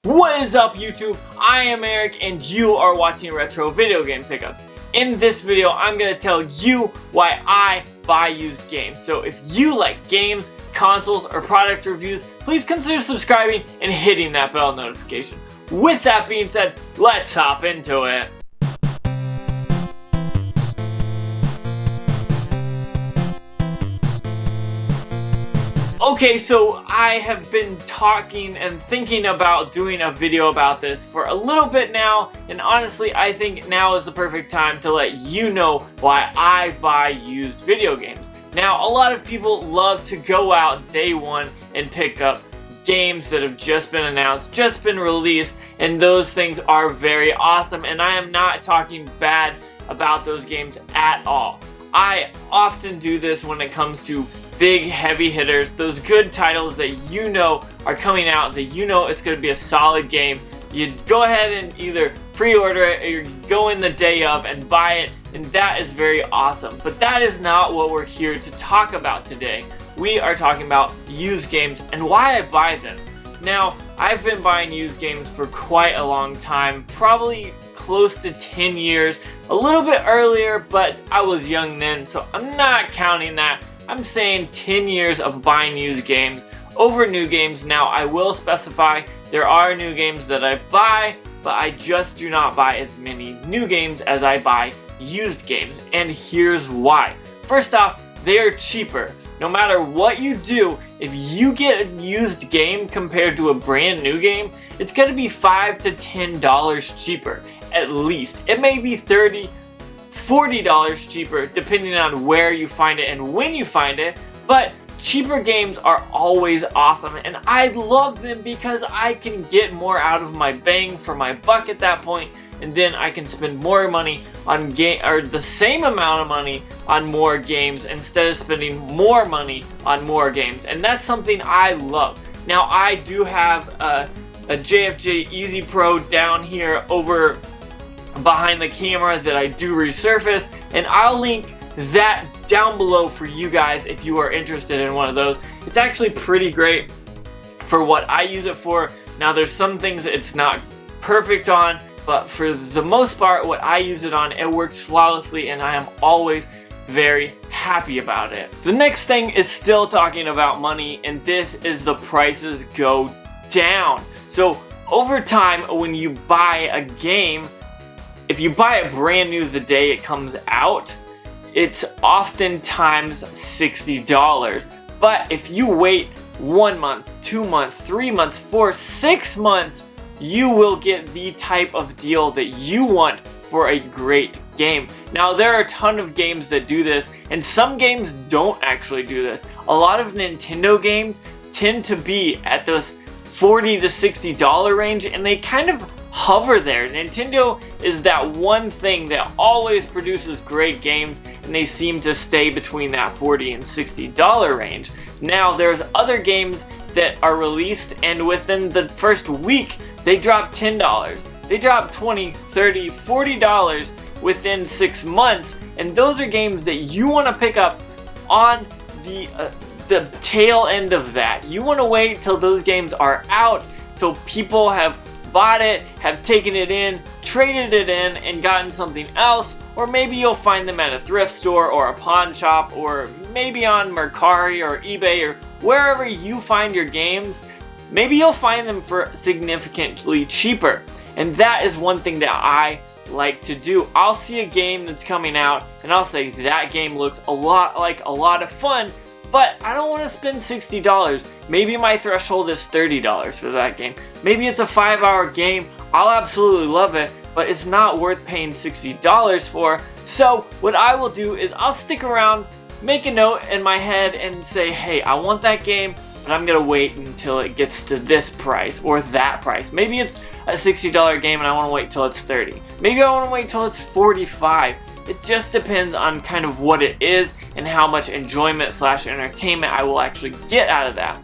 What is up, YouTube? I am Eric and you are watching Retro Video Game Pickups. In this video, I'm going to tell you why I buy used games. So if you like games, consoles, or product reviews, please consider subscribing and hitting that bell notification. With that being said, let's hop into it. Okay, so I have been talking and thinking about doing a video about this for a little bit now, and honestly I think now is the perfect time to let you know why I buy used video games. Now, a lot of people love to go out day one and pick up games that have just been announced, just been released, and those things are very awesome, and I am not talking bad about those games at all. I often do this when it comes to big heavy hitters, those good titles that you know are coming out, that you know it's going to be a solid game. You go ahead and either pre-order it or you go in the day of and buy it, and that is very awesome. But that is not what we're here to talk about today. We are talking about used games and why I buy them. Now, I've been buying used games for quite a long time, probably close to 10 years, a little bit earlier, but I was young then, so I'm not counting that. I'm saying 10 years of buying used games over new games. Now, I will specify there are new games that I buy, but I just do not buy as many new games as I buy used games, and here's why. First off, they are cheaper. No matter what you do, if you get a used game compared to a brand new game, it's going to be $5 to $10 cheaper, at least. It may be $30, $40 cheaper depending on where you find it and when you find it, but cheaper games are always awesome, and I love them because I can get more out of my bang for my buck at that point, and then I can spend more money on the same amount of money on more games instead of spending more money on more games, and that's something I love. Now, I do have a JFJ Easy Pro down here over behind the camera that I do resurface, and I'll link that down below for you guys if you are interested in one of those. It's actually pretty great for what I use it for. Now, there's some things it's not perfect on, but for the most part, what I use it on, it works flawlessly, and I am always very happy about it. The next thing is still talking about money, and this is the prices go down. So over time, when you buy a game, if you buy it brand new the day it comes out, it's oftentimes $60. But if you wait 1 month, 2 months, 3 months, 4, 6 months, you will get the type of deal that you want for a great game. Now, there are a ton of games that do this, and some games don't actually do this. A lot of Nintendo games tend to be at those $40 to $60 range, and they kind of hover there. Nintendo is that one thing that always produces great games, and they seem to stay between that $40 and $60 range. Now, there's other games that are released, and within the first week they drop $10. They drop $20, $30, $40 within 6 months, and those are games that you want to pick up on the tail end of that. You want to wait till those games are out, till people have bought it, have taken it in, traded it in, and gotten something else, or maybe you'll find them at a thrift store or a pawn shop, or maybe on Mercari or eBay or wherever you find your games. Maybe you'll find them for significantly cheaper, and that is one thing that I like to do. I'll see a game that's coming out and I'll say that game looks a lot like a lot of fun, but I don't want to spend $60. Maybe my threshold is $30 for that game. Maybe it's a 5-hour game. I'll absolutely love it, but it's not worth paying $60 for. So what I will do is I'll stick around, make a note in my head and say, hey, I want that game, but I'm gonna wait until it gets to this price or that price. Maybe it's a $60 game and I want to wait till it's $30. Maybe I want to wait till it's $45. It just depends on kind of what it is and how much enjoyment / entertainment I will actually get out of that.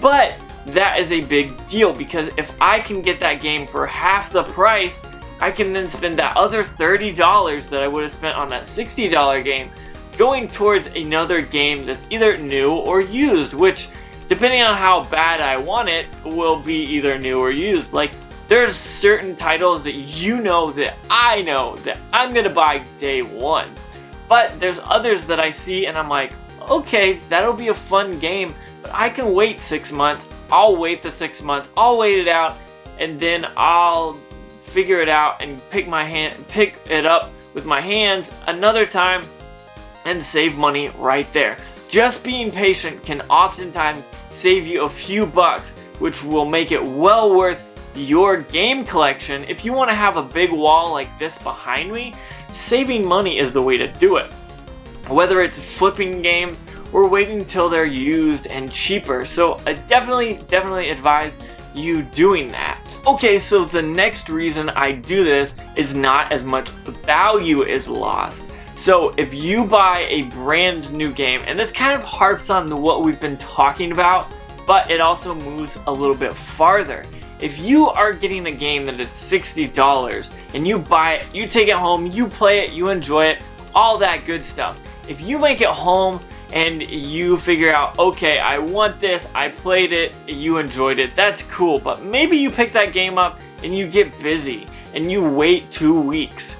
But that is a big deal, because if I can get that game for half the price, I can then spend that other $30 that I would have spent on that $60 game going towards another game that's either new or used, which depending on how bad I want it, will be either new or used. Like, there's certain titles that that I know that I'm gonna buy day one. But there's others that I see and I'm like, okay, that'll be a fun game, but I can wait 6 months. I'll wait the 6 months, I'll wait it out, and then I'll figure it out and pick it up with my hands another time and save money right there. Just being patient can oftentimes save you a few bucks, which will make it well worth your game collection. If you want to have a big wall like this behind me, saving money is the way to do it. Whether it's flipping games or waiting until they're used and cheaper. So I definitely advise you doing that. Okay, so the next reason I do this is not as much value is lost. So if you buy a brand new game, and this kind of harps on what we've been talking about, but it also moves a little bit farther. If you are getting a game that is $60 and you buy it, you take it home, you play it, you enjoy it, all that good stuff. If you make it home and you figure out, okay, I want this, I played it, you enjoyed it, that's cool, but maybe you pick that game up and you get busy and you wait 2 weeks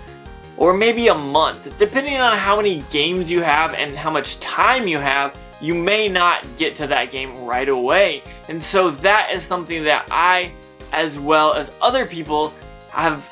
or maybe a month. Depending on how many games you have and how much time you have, you may not get to that game right away. And so that is something that I, as well as other people, have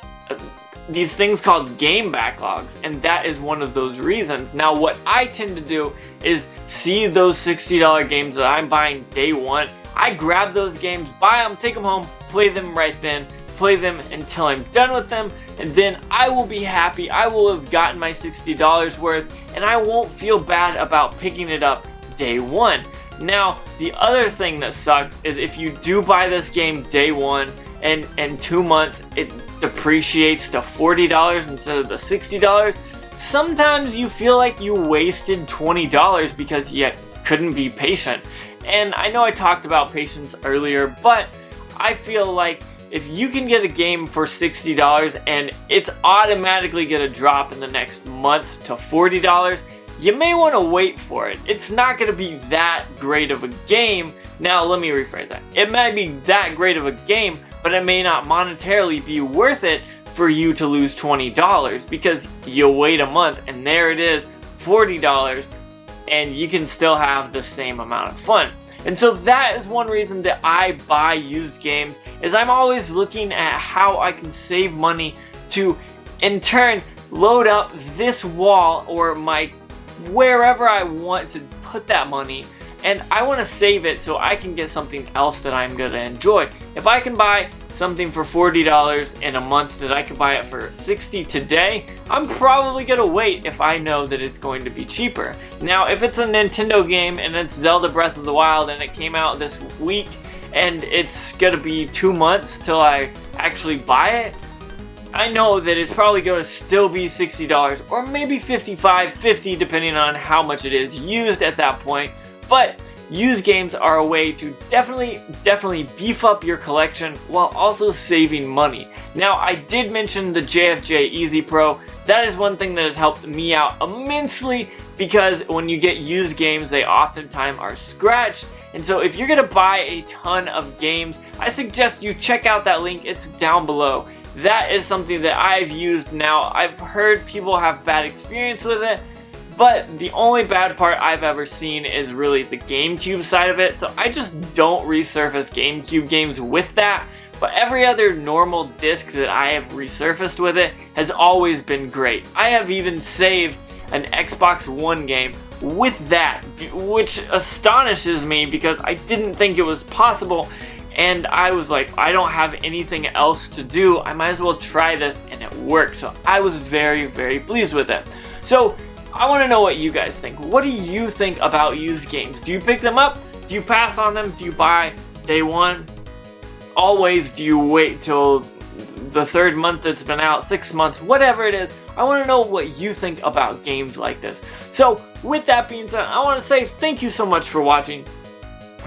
these things called game backlogs, and that is one of those reasons. Now what I tend to do is see those $60 games that I'm buying day one, I grab those games, buy them, take them home, play them right then, play them until I'm done with them, and then I will be happy. I will have gotten my $60 worth, and I won't feel bad about picking it up day one. Now the other thing that sucks is if you do buy this game day one and in 2 months it depreciates to $40 instead of the $60, sometimes you feel like you wasted $20 because you couldn't be patient. And I know I talked about patience earlier, but I feel like if you can get a game for $60 and it's automatically gonna drop in the next month to $40, you may want to wait for it. It's not going to be that great of a game. Now let me rephrase that. It might be that great of a game, but it may not monetarily be worth it for you to lose $20 because you wait a month and there it is, $40, and you can still have the same amount of fun. And so that is one reason that I buy used games, is I'm always looking at how I can save money to, in turn, load up this wall or my wherever I want to put that money, and I want to save it so I can get something else that I'm going to enjoy. If I can buy something for $40 in a month that I could buy it for $60 today, I'm probably going to wait if I know that it's going to be cheaper. Now if it's a Nintendo game and it's Zelda Breath of the Wild and it came out this week and it's going to be 2 months till I actually buy it, I know that it's probably going to still be $60 or maybe $55, $50 depending on how much it is used at that point. But used games are a way to definitely beef up your collection while also saving money. Now I did mention the JFJ Easy Pro. That is one thing that has helped me out immensely because when you get used games, they oftentimes are scratched. And so if you're going to buy a ton of games, I suggest you check out that link. It's down below. That is something that I've used now. I've heard people have bad experience with it, but the only bad part I've ever seen is really the GameCube side of it, so I just don't resurface GameCube games with that. But every other normal disc that I have resurfaced with it has always been great. I have even saved an Xbox One game with that, which astonishes me because I didn't think it was possible. And I was like, I don't have anything else to do, I might as well try this, and it worked. So I was very pleased with it. So I want to know what you guys think. What do you think about used games? Do you pick them up? Do you pass on them? Do you buy day one? Always do you wait till the 3rd month that's been out, 6 months, whatever it is? I want to know what you think about games like this. So with that being said, I want to say thank you so much for watching.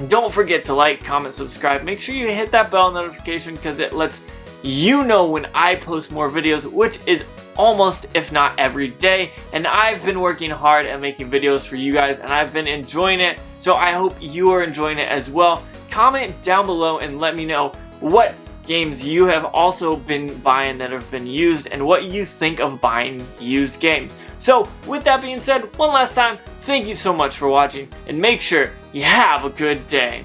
Don't forget to like, comment, subscribe. Make sure you hit that bell notification because it lets you know when I post more videos, which is almost, if not every day, and I've been working hard at making videos for you guys, and I've been enjoying it, so I hope you are enjoying it as well. Comment down below and let me know what games you have also been buying that have been used and what you think of buying used games. So with that being said, one last time, thank you so much for watching and make sure you have a good day.